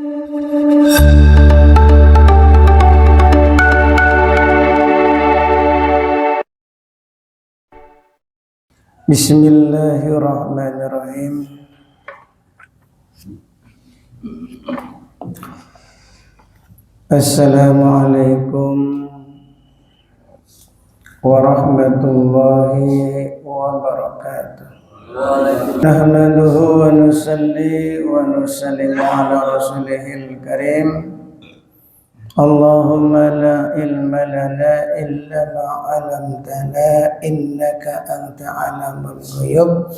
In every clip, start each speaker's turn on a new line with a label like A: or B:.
A: Bismillahirrahmanirrahim. Assalamualaikum warahmatullahi wabarakatuh. Nahmaduhu wa nusalli wa nusallimu ala rasulihil karim. Allahumma la ilma lana illa ma 'allamtana innaka anta 'alamul ghuyub.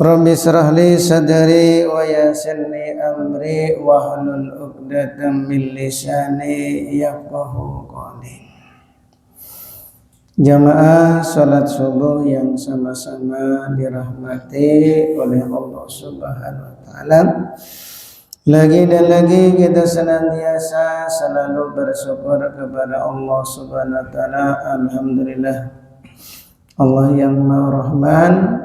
A: Rabbi shrah li sadri wa yassir li amri wahlul 'uqdatam min lisani yafqahu qawli. Jamaah salat subuh yang sama-sama dirahmati oleh Allah Subhanahu wa taala. Lagi dan lagi kita senantiasa selalu bersyukur kepada Allah Subhanahu wa taala. Alhamdulillah, Allah yang Maha Rahman,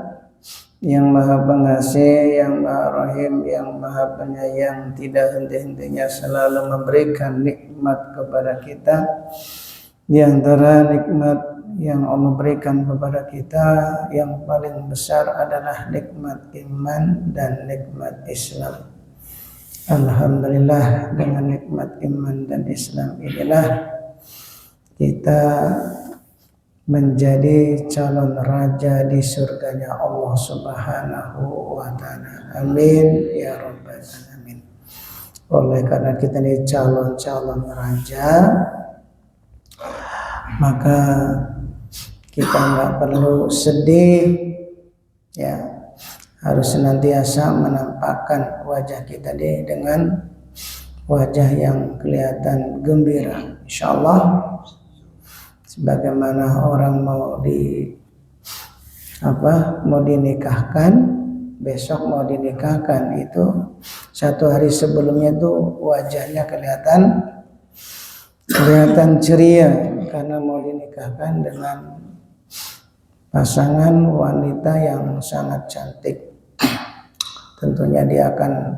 A: yang Maha Pengasih, yang Maha Rahim, yang Maha Penyayang, tidak henti-hentinya selalu memberikan nikmat kepada kita. Di antara nikmat yang Allah berikan kepada kita yang paling besar adalah nikmat iman dan nikmat Islam. Alhamdulillah, dengan nikmat iman dan Islam inilah kita menjadi calon raja di surganya Allah Subhanahu wa taala. Amin ya rabbal alamin. Oleh karena kita ini calon-calon raja, maka kita nggak perlu sedih, ya. Harus senantiasa menampakkan wajah kita dengan wajah yang kelihatan gembira. Insyaallah, sebagaimana orang mau dinikahkan, besok mau dinikahkan, itu satu hari sebelumnya tuh wajahnya kelihatan ceria karena mau dinikahkan dengan pasangan wanita yang sangat cantik. Tentunya dia akan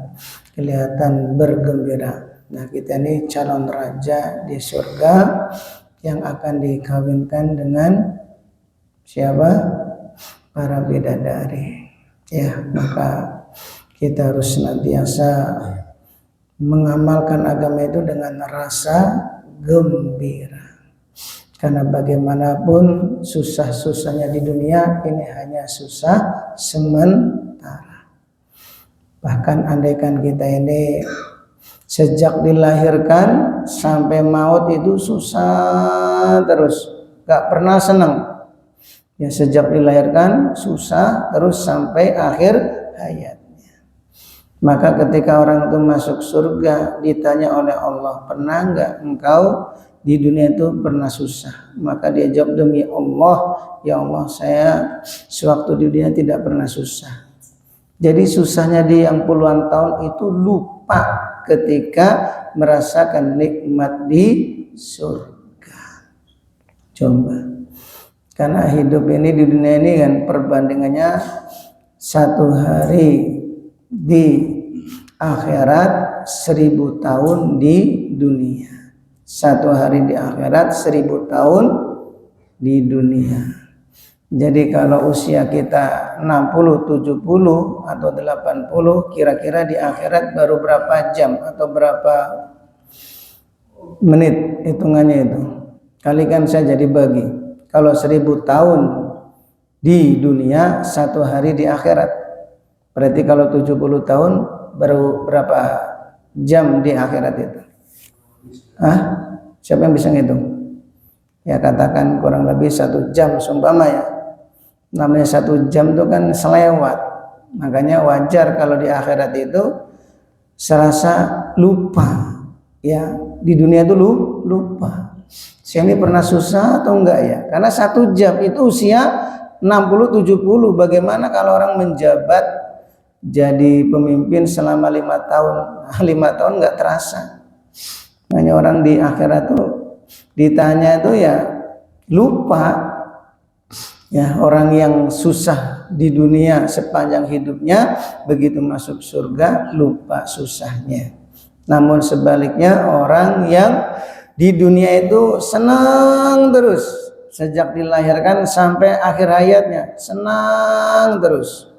A: kelihatan bergembira. Nah, kita ini calon raja di surga yang akan dikawinkan dengan siapa? Para bidadari. Ya, maka kita harus senantiasa mengamalkan agama itu dengan rasa gembira. Karena bagaimanapun susah-susahnya di dunia ini hanya susah sementara. Bahkan andaikan kita ini sejak dilahirkan sampai maut itu susah terus, gak pernah senang. Ya, sejak dilahirkan susah terus sampai akhir hayatnya. Maka ketika orang itu masuk surga, ditanya oleh Allah, pernah gak engkau di dunia itu pernah susah? Maka dia jawab, demi Allah, ya Allah, saya sewaktu di dunia tidak pernah susah. Jadi susahnya di yang puluhan tahun itu lupa ketika merasakan nikmat di surga. Coba, karena hidup ini di dunia ini kan perbandingannya satu hari di akhirat 1000 tahun di dunia. Satu hari di akhirat 1000 tahun di dunia. Jadi kalau usia kita 60, 70 atau 80, kira-kira di akhirat baru berapa jam atau berapa menit hitungannya itu. Kalikan saja dibagi. Kalau 1000 tahun di dunia, satu hari di akhirat. Berarti kalau 70 tahun baru berapa jam di akhirat itu? Siapa yang bisa ngitung? Ya, katakan kurang lebih 1 jam sumpama ya. Namanya 1 jam itu kan selewat. Makanya wajar kalau di akhirat itu serasa lupa. Ya, di dunia itu lupa. Saya ini pernah susah atau enggak ya? Karena 1 jam itu usia 60-70. Bagaimana kalau orang menjabat jadi pemimpin selama 5 tahun? 5 tahun enggak terasa. Makanya orang di akhirat tuh ditanya itu ya lupa. Ya, orang yang susah di dunia sepanjang hidupnya, begitu masuk surga lupa susahnya. Namun sebaliknya orang yang di dunia itu senang terus sejak dilahirkan sampai akhir hayatnya, senang terus.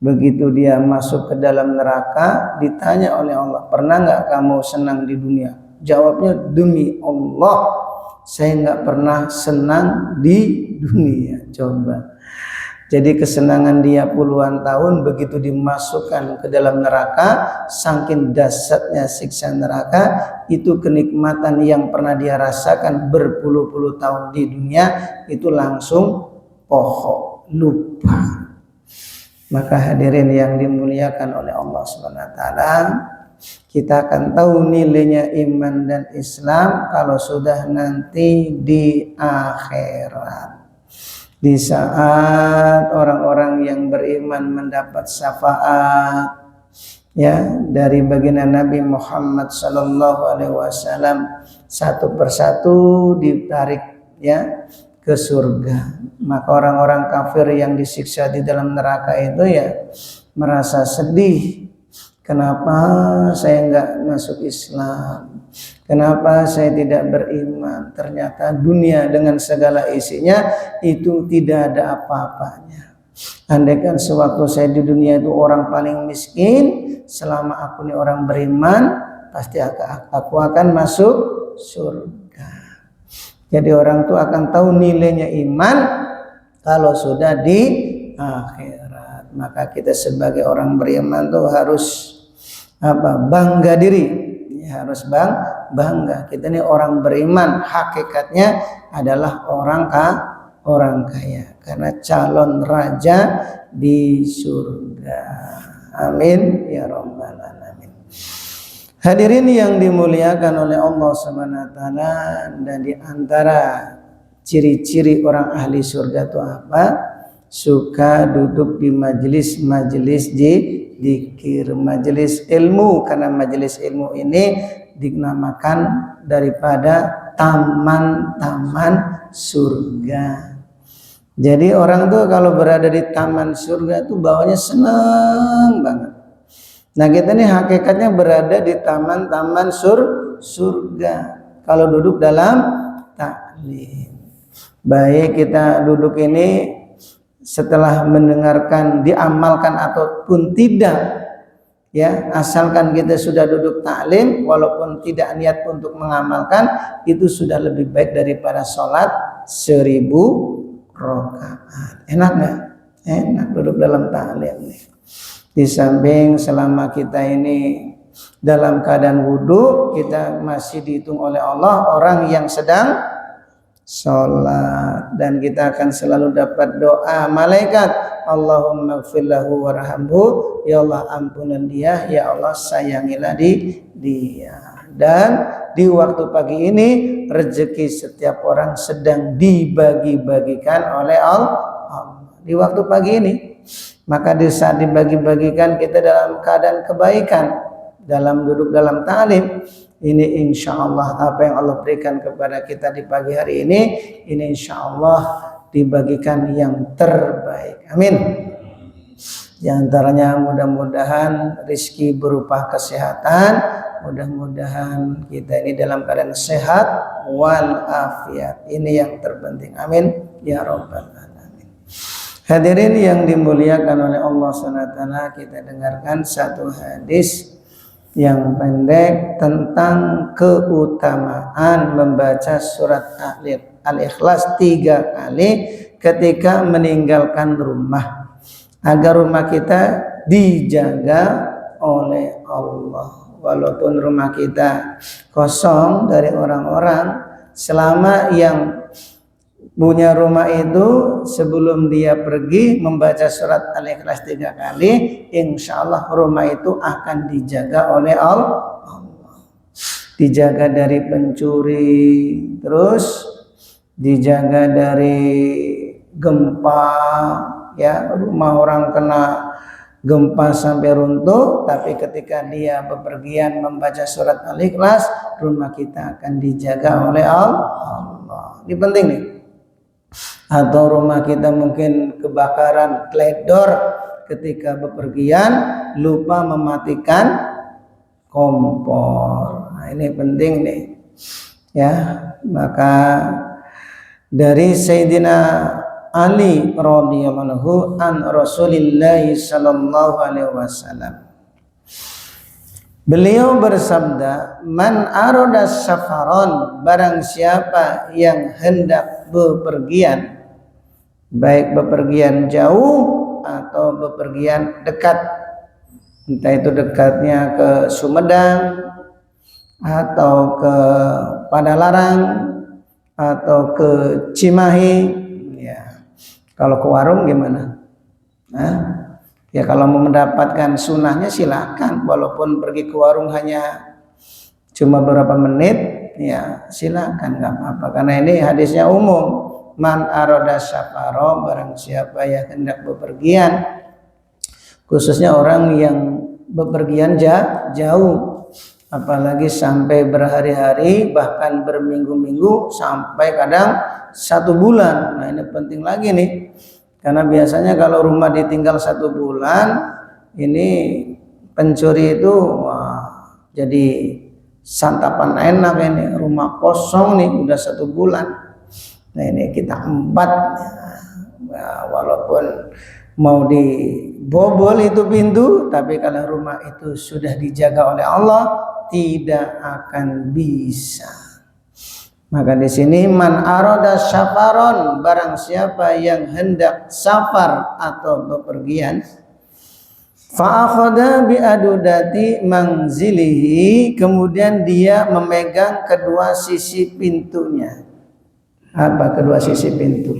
A: Begitu dia masuk ke dalam neraka, ditanya oleh Allah, pernah nggak kamu senang di dunia? Jawabnya, demi Allah, saya nggak pernah senang di dunia. Coba. Jadi kesenangan dia puluhan tahun, begitu dimasukkan ke dalam neraka, saking dahsyatnya siksa neraka, itu kenikmatan yang pernah dia rasakan berpuluh-puluh tahun di dunia, itu langsung pohok, lupa. Maka hadirin yang dimuliakan oleh Allah SWT, kita akan tahu nilainya iman dan Islam kalau sudah nanti di akhirat. Di saat orang-orang yang beriman mendapat syafaat ya dari baginda Nabi Muhammad sallallahu alaihi wasallam, satu persatu ditarik ya ke surga. Maka orang-orang kafir yang disiksa di dalam neraka itu ya merasa sedih. Kenapa saya enggak masuk Islam? Kenapa saya tidak beriman? Ternyata dunia dengan segala isinya itu tidak ada apa-apanya. Andaikan sewaktu saya di dunia itu orang paling miskin, selama aku ini orang beriman, pasti aku akan masuk surga. Jadi orang itu akan tahu nilainya iman kalau sudah di akhirat. Maka kita sebagai orang beriman tuh harus bangga diri, ya, harus bangga. Kita ini orang beriman, hakikatnya adalah orang kaya karena calon raja di surga. Amin ya rabbal alamin. Hadirin yang dimuliakan oleh Allah Subhanahu wa taala, dan di antara ciri-ciri orang ahli surga itu apa? Suka duduk di majelis-majelis dzikir, majelis ilmu, karena majelis ilmu ini dinamakan daripada taman-taman surga. Jadi orang tuh kalau berada di taman surga tuh bawahnya senang banget. Nah kita ini hakikatnya berada di taman-taman surga kalau duduk dalam taklim. Baik kita duduk ini setelah mendengarkan diamalkan ataupun tidak, ya asalkan kita sudah duduk taklim walaupun tidak niat untuk mengamalkan, itu sudah lebih baik daripada sholat 1000 rakaat. Enak nggak? Enak duduk dalam taklim nih. Di samping selama kita ini dalam keadaan wudhu, kita masih dihitung oleh Allah orang yang sedang sholat, dan kita akan selalu dapat doa malaikat, Allahumma gfir lahu warhamhu, ya Allah ampunan dia, ya Allah sayangilah dia. Dan di waktu pagi ini rezeki setiap orang sedang dibagi-bagikan oleh Allah di waktu pagi ini. Maka di saat dibagi-bagikan kita dalam keadaan kebaikan, dalam duduk dalam ta'lim ini, insya Allah apa yang Allah berikan kepada kita di pagi hari ini insya Allah dibagikan yang terbaik. Amin. Di antaranya mudah-mudahan rizki berupa kesehatan, mudah-mudahan kita ini dalam keadaan sehat wal afiat. Ini yang terpenting. Amin ya rabbal alamin. Hadirin yang dimuliakan oleh Allah SWT, kita dengarkan satu hadis yang pendek tentang keutamaan membaca surat Al-Ikhlas 3 kali ketika meninggalkan rumah, agar rumah kita dijaga oleh Allah. Walaupun rumah kita kosong dari orang-orang, selama yang punya rumah itu sebelum dia pergi membaca surat Al-Ikhlas 3 kali, insya Allah rumah itu akan dijaga oleh Allah. Dijaga dari pencuri, terus dijaga dari gempa, ya rumah orang kena gempa sampai runtuh, tapi ketika dia bepergian membaca surat Al-Ikhlas, rumah kita akan dijaga oleh Allah. Ini penting nih. Atau rumah kita mungkin kebakaran teledor, ketika bepergian lupa mematikan kompor. Nah, ini penting nih. Ya, maka dari Sayyidina Ali radhiyallahu anhu an Rasulillah sallallahu alaihi wasallam. Beliau bersabda, "Man arada safaron, barang siapa yang hendak bepergian, baik bepergian jauh atau bepergian dekat, entah itu dekatnya ke Sumedang atau ke Padalarang atau ke Cimahi, ya. Kalau ke warung gimana? Nah, ya kalau mau mendapatkan sunnahnya silakan, walaupun pergi ke warung hanya cuma beberapa menit, ya silakan, nggak apa-apa. Karena ini hadisnya umum. Man aroda safaro, barang siapa yang hendak bepergian, khususnya orang yang bepergian jauh, apalagi sampai berhari-hari, bahkan berminggu-minggu, sampai kadang 1 bulan. Nah ini penting lagi nih, karena biasanya kalau rumah ditinggal 1 bulan, ini pencuri itu jadi santapan enak ini, rumah kosong nih udah 1 bulan. Nah ini kita empat, ya, walaupun mau dibobol itu pintu, tapi kalau rumah itu sudah dijaga oleh Allah, tidak akan bisa. Maka di sini man arada safaron, barang siapa yang hendak safar atau bepergian, fa akhadha bi adudati manzilihi, kemudian dia memegang kedua sisi pintunya. Apa kedua sisi pintu?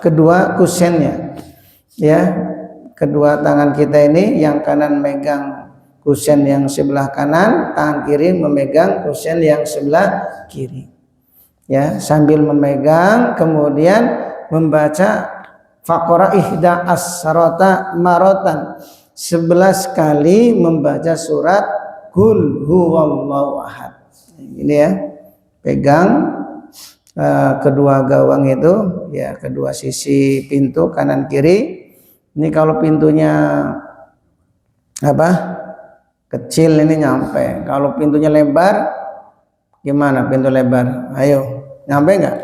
A: Kedua kusennya, ya, kedua tangan kita ini, yang kanan megang kusen yang sebelah kanan, tangan kiri memegang kusen yang sebelah kiri, ya, sambil memegang kemudian membaca faqara ihda asrata marotan, 11 kali membaca surat Qul huwallahu ahad. Ini ya, pegang kedua gawang itu, ya, kedua sisi pintu kanan kiri. Ini kalau pintunya kecil ini nyampe. Kalau pintunya lebar gimana? Pintu lebar, ayo nyampe nggak?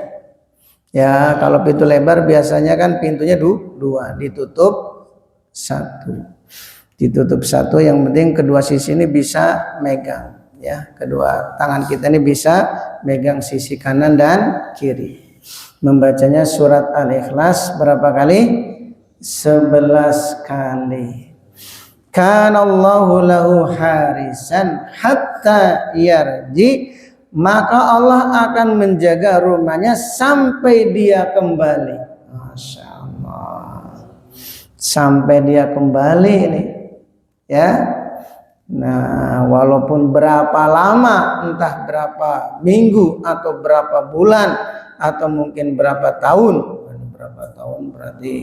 A: Ya kalau pintu lebar biasanya kan pintunya 2, ditutup 1, yang penting kedua sisi ini bisa megang. Ya, kedua tangan kita ini bisa megang sisi kanan dan kiri. Membacanya surat Al-Ikhlas berapa kali? 11 kali. Kanallahu lahu harisan hatta yarji, maka Allah akan menjaga rumahnya sampai dia kembali. Masya Allah, sampai dia kembali ini, ya. Nah, walaupun berapa lama, entah berapa minggu atau berapa bulan atau mungkin berapa tahun, berarti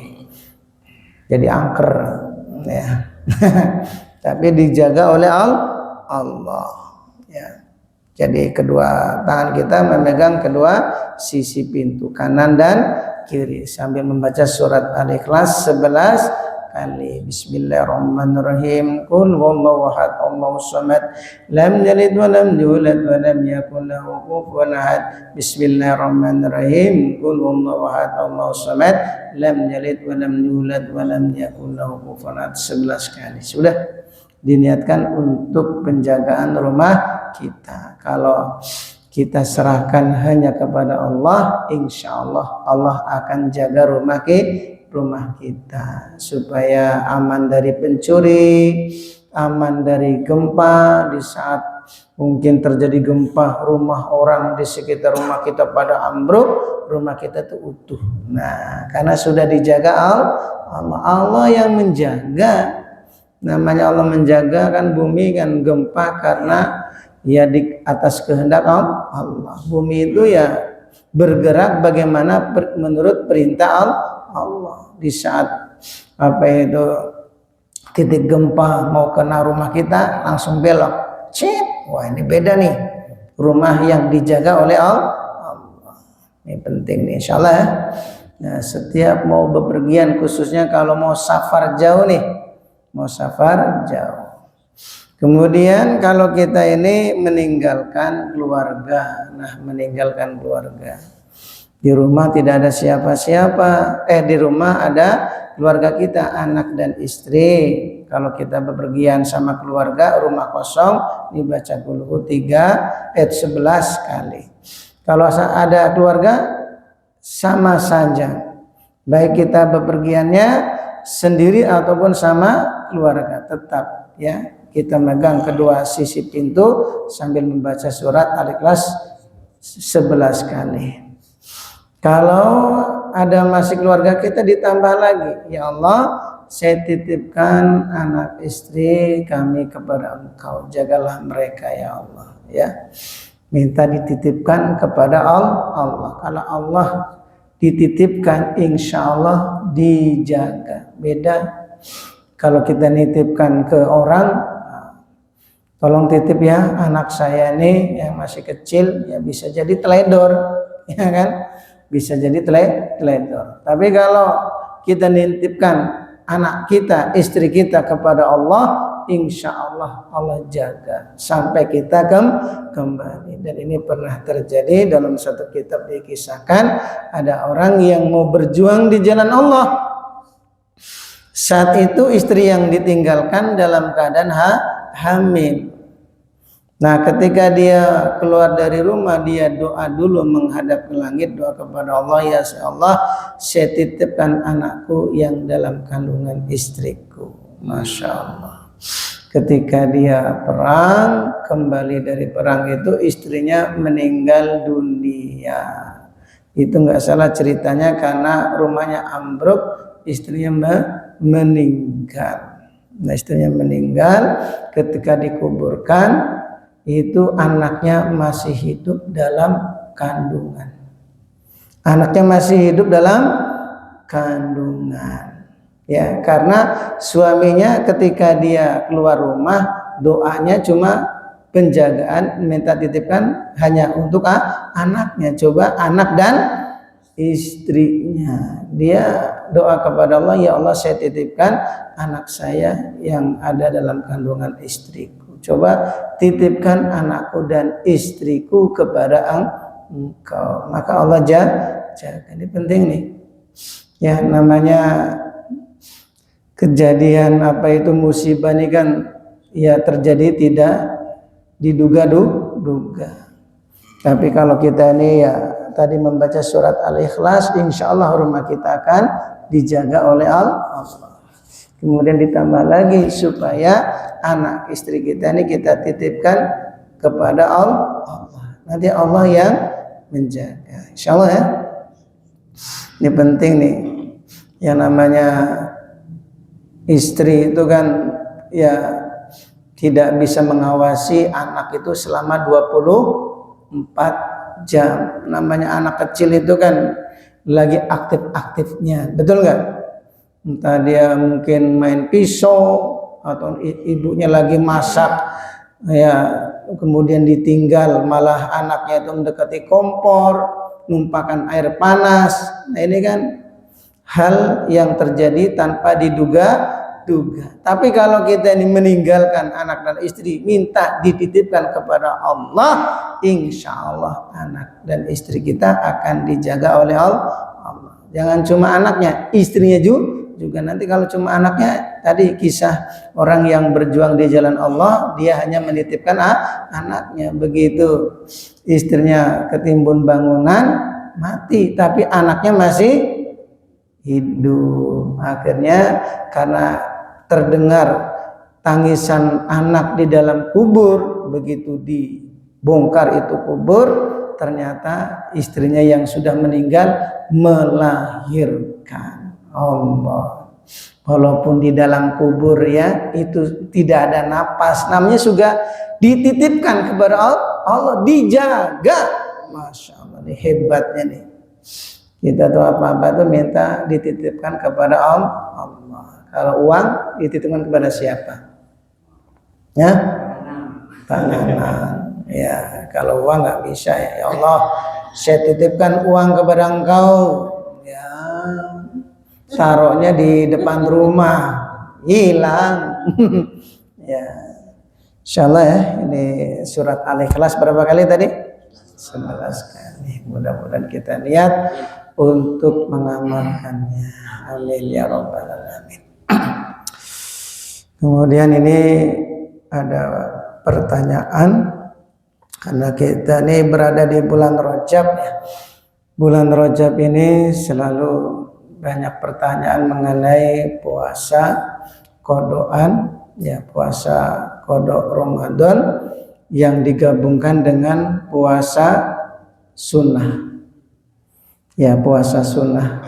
A: jadi angker, ya. Tapi dijaga oleh Allah, ya. Jadi kedua tangan kita memegang kedua sisi pintu kanan dan kiri sambil membaca surat Al-Ikhlas 11 kali. Bismillahirrahmanirrahim. Qul huwallahu ahad, Allahus samad, lam yalid wa lam yulad wa lam yakul lahu kufuwan ahad. Bismillahirrahmanirrahim. Qul huwallahu ahad, Allahus samad, lam yalid wa lam yulad wa lam yakul lahu kufuwan ahad. 11 kali. Sudah diniatkan untuk penjagaan rumah kita. Kalau kita serahkan hanya kepada Allah, insya Allah Allah akan jaga rumah kita supaya aman dari pencuri, aman dari gempa. Di saat mungkin terjadi gempa, rumah orang di sekitar rumah kita pada ambruk, rumah kita tuh utuh. Nah, karena sudah dijaga Allah yang menjaga. Namanya Allah menjaga kan bumi kan gempa karena ya di atas kehendak Allah. Bumi itu ya bergerak bagaimana menurut perintah Allah. Di saat titik gempa mau kena rumah kita langsung belok. Wah ini beda nih, rumah yang dijaga oleh Allah. Ini penting nih insyaallah ya. Nah, setiap mau bepergian, khususnya kalau mau safar jauh nih, mau safar jauh. Kemudian kalau kita ini meninggalkan keluarga, meninggalkan keluarga. Di rumah tidak ada siapa-siapa, di rumah ada keluarga kita, anak dan istri. Kalau kita bepergian sama keluarga, rumah kosong, dibaca Qul Hu 3 ayat 11 kali. Kalau ada keluarga, sama saja. Baik kita bepergiannya sendiri ataupun sama keluarga, tetap ya kita megang kedua sisi pintu sambil membaca surat Al-Ikhlas 11 kali. Kalau ada masih keluarga kita, ditambah lagi, ya Allah, saya titipkan anak istri kami kepada Engkau, jagalah mereka ya Allah, ya. Minta dititipkan kepada Allah. Kalau Allah dititipkan, insya Allah dijaga. Beda kalau kita nitipkan ke orang, tolong titip ya anak saya nih yang masih kecil, ya bisa jadi teledor, ya kan? Bisa jadi teledor. Tapi kalau kita nitipkan anak kita, istri kita kepada Allah, insya Allah Allah jaga sampai kita kembali. Dan ini pernah terjadi dalam satu kitab, dikisahkan ada orang yang mau berjuang di jalan Allah. Saat itu istri yang ditinggalkan dalam keadaan hamil. Nah, ketika dia keluar dari rumah, dia doa dulu menghadap ke langit, doa kepada Allah, ya Allah, saya titipkan anakku yang dalam kandungan istriku. Masya Allah. Ketika dia perang, kembali dari perang itu istrinya meninggal dunia. Itu nggak salah ceritanya, karena rumahnya ambruk, istrinya meninggal. Nah, istrinya meninggal, ketika dikuburkan, itu anaknya masih hidup dalam kandungan. Anaknya masih hidup dalam kandungan. Ya, karena suaminya ketika dia keluar rumah, doanya cuma penjagaan, minta titipkan hanya untuk anaknya. Coba anak dan istrinya. Dia doa kepada Allah, ya Allah, saya titipkan anak saya yang ada dalam kandungan istriku. Coba titipkan anakku dan istriku kepada Engkau. Maka Allah jaga. Ini penting nih. Ya, namanya kejadian apa itu musibah ini kan ya terjadi tidak diduga-duga. Tapi kalau kita ini ya tadi membaca surat Al-Ikhlas, insya Allah rumah kita akan dijaga oleh Allah. Kemudian ditambah lagi supaya anak istri kita ini kita titipkan kepada Allah. Nanti Allah yang menjaga. Insya Allah ya. Ini penting nih. Yang namanya istri itu kan ya tidak bisa mengawasi anak itu selama 24 jam. Namanya anak kecil itu kan lagi aktif-aktifnya. Betul nggak? Entah dia mungkin main pisau atau ibunya lagi masak, ya kemudian ditinggal, malah anaknya itu mendekati kompor, numpahkan air panas. Nah, ini kan hal yang terjadi tanpa diduga-duga. Tapi kalau kita ini meninggalkan anak dan istri, minta dititipkan kepada Allah, insya Allah anak dan istri kita akan dijaga oleh Allah. Jangan cuma anaknya, istrinya juga nanti. Kalau cuma anaknya, tadi kisah orang yang berjuang di jalan Allah, dia hanya menitipkan anaknya. Begitu istrinya ketimbun bangunan, mati, tapi anaknya masih hidup. Akhirnya karena terdengar tangisan anak di dalam kubur, begitu dibongkar itu kubur, ternyata istrinya yang sudah meninggal melahirkan. Allah, walaupun di dalam kubur ya itu tidak ada napas, namanya juga dititipkan kepada Allah, dijaga. Masya Allah, ini hebatnya nih. Kita tuh apa-apa tuh minta dititipkan kepada Allah. Kalau uang dititipkan kepada siapa? Ya, tangan. Ya, kalau uang nggak bisa, ya Allah, saya titipkan uang kepada Engkau. Ya, taruhnya di depan rumah, hilang. Ya, Insyaallah ya, ini surat Al-Ikhlas berapa kali tadi? 11 kali. Mudah-mudahan kita niat untuk mengamalkannya. Amin ya rabbal alamin. Kemudian ini ada pertanyaan, karena kita ini berada di bulan Rajab ya. Bulan Rajab ini selalu banyak pertanyaan mengenai puasa qodoan ya, puasa qodok Ramadan yang digabungkan dengan puasa sunnah ya, puasa sunnah.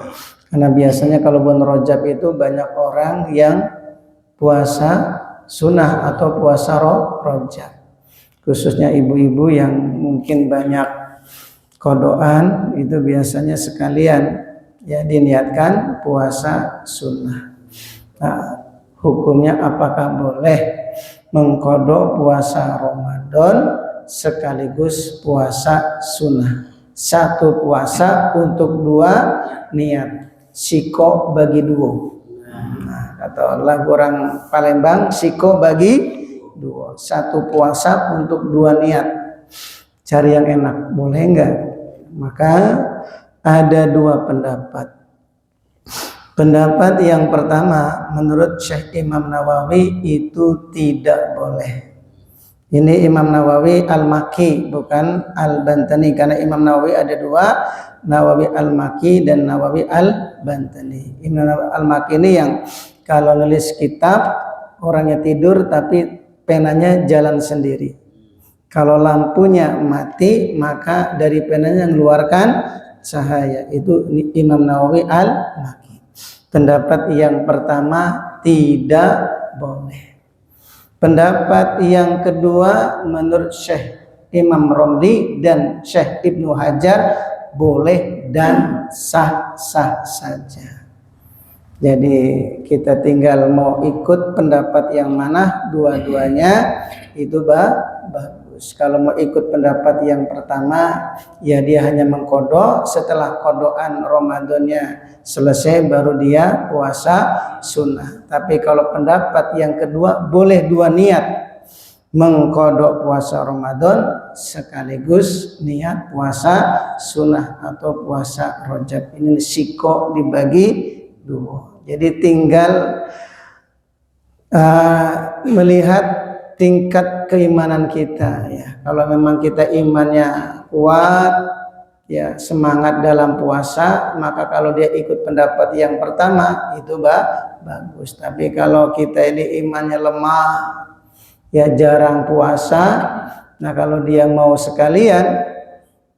A: Karena biasanya kalau bulan Rajab itu banyak orang yang puasa sunnah atau puasa Rajab, khususnya ibu-ibu yang mungkin banyak qodoan, itu biasanya sekalian ya diniatkan puasa sunnah. Nah, hukumnya apakah boleh mengkodok puasa Ramadan sekaligus puasa sunnah? Satu puasa untuk dua niat, siko bagi dua. Nah, kata lagu orang Palembang, siko bagi dua. Satu puasa untuk dua niat. Cari yang enak, boleh enggak? Maka ada dua pendapat. Pendapat yang pertama, menurut Syekh Imam Nawawi itu tidak boleh. Ini Imam Nawawi Al-Maki, bukan Al-Bantani, karena Imam Nawawi ada dua, Nawawi Al-Maki dan Nawawi Al-Bantani. Imam Nawawi Al-Maki ini yang kalau nulis kitab orangnya tidur tapi penanya jalan sendiri. Kalau lampunya mati maka dari penanya mengeluarkan cahaya. Itu Imam Nawawi Al-Maki. Pendapat yang pertama tidak boleh. Pendapat yang kedua menurut Syekh Imam Romli dan Syekh Ibnu Hajar boleh dan sah-sah saja. Jadi kita tinggal mau ikut pendapat yang mana, dua-duanya itu bagus. Kalau mau ikut pendapat yang pertama, ya dia hanya mengkodok, setelah kodokan Ramadannya selesai baru dia puasa sunnah. Tapi kalau pendapat yang kedua, boleh dua niat, mengkodok puasa Ramadan sekaligus niat puasa sunnah atau puasa Rajab. Ini siko dibagi dua. Jadi tinggal melihat tingkat keimanan kita ya. Kalau memang kita imannya kuat ya, semangat dalam puasa, maka kalau dia ikut pendapat yang pertama itu bagus. Tapi kalau kita ini imannya lemah ya, jarang puasa, nah kalau dia mau sekalian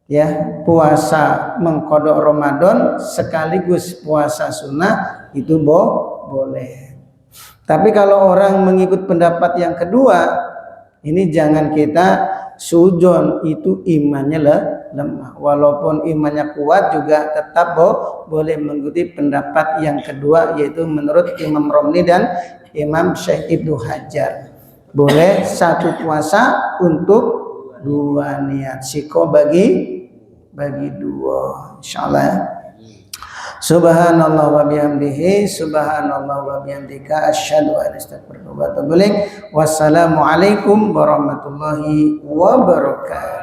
A: ya puasa mengkodok Ramadan sekaligus puasa sunnah itu boleh. Tapi kalau orang mengikut pendapat yang kedua, ini jangan kita sujon, itu imannya lemah. Walaupun imannya kuat juga tetap boleh mengikuti pendapat yang kedua, yaitu menurut Imam Romli dan Imam Syekh Ibnu Hajar. Boleh satu puasa untuk dua niat, siko bagi dua, insyaallah. Subhanallah wa bihamdihi, subhanallah wa bihamdika, asyhadu an la ilaha illa anta, astaghfiruka wa atubu ilaik. Wassalamualaikum warahmatullahi wabarakatuh.